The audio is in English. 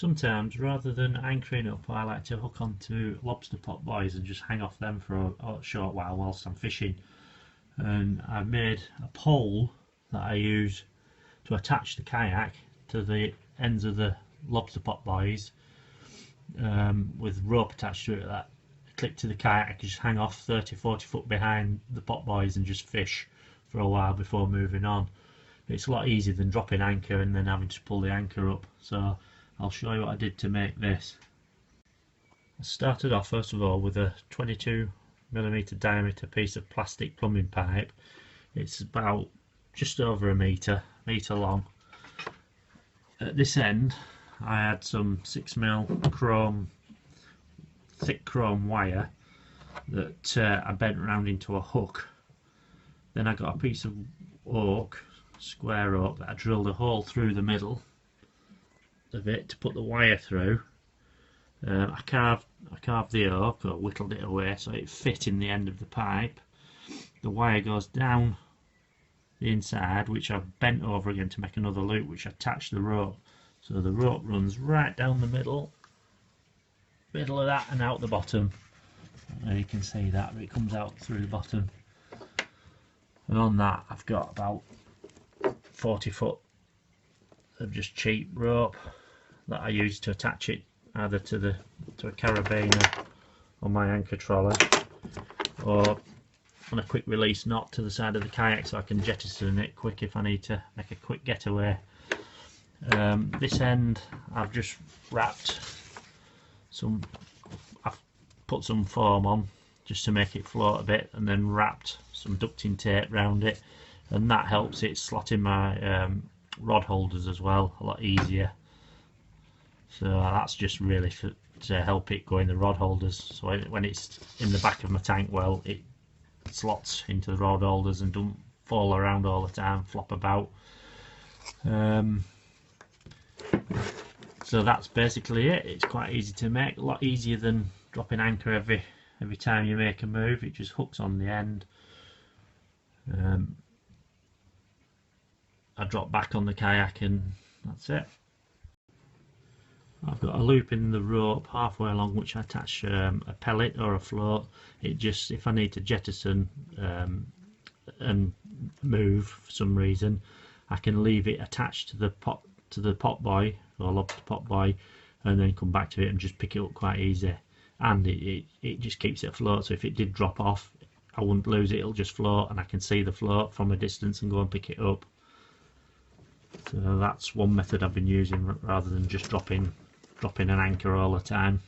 sometimes rather than anchoring up, I like to hook onto lobster pot buoys and just hang off them for a short while whilst I'm fishing. And I've made a pole that I use to attach the kayak to the ends of the lobster pot buoys, with rope attached to it that I click to the kayak. I can just hang off 30-40 foot behind the pot buoys and just fish for a while before moving on. It's a lot easier than dropping anchor and then having to pull the anchor up. So I'll show you what I did to make this. I started off first of all with a 22mm diameter piece of plastic plumbing pipe. It's about just over a metre long. At this end I had some 6mm chrome, thick chrome wire that I bent round into a hook. Then I got a piece of oak, square oak, that I drilled a hole through the middle of it to put the wire through. I carved the oak, or whittled it away so it fit in the end of the pipe. The wire goes down the inside, which I've bent over again to make another loop, which attached the rope. So the rope runs right down the middle of that and out the bottom. There you can see that, but it comes out through the bottom. And on that I've got about 40 foot of just cheap rope that I use to attach it either to a carabiner on my anchor trolley, or on a quick release knot to the side of the kayak so I can jettison it quick if I need to make a quick getaway. This end I've just I've put some foam on just to make it float a bit, and then wrapped some ducting tape around it, and that helps it slot in my rod holders as well a lot easier. So that's just really to help it go in the rod holders, so when it's in the back of my tank well, it slots into the rod holders and don't fall around all the time, flop about. So that's basically it. It's quite easy to make, a lot easier than dropping anchor every time you make a move. It just hooks on the end. I drop back on the kayak and that's it. I've got a loop in the rope halfway along which I attach a pellet or a float. It just, if I need to jettison and move for some reason, I can leave it attached to the pot buoy or lobster pot buoy, and then come back to it and just pick it up quite easy. And it just keeps it afloat, so if it did drop off I wouldn't lose it, it'll just float and I can see the float from a distance and go and pick it up. So that's one method I've been using rather than just dropping an anchor all the time.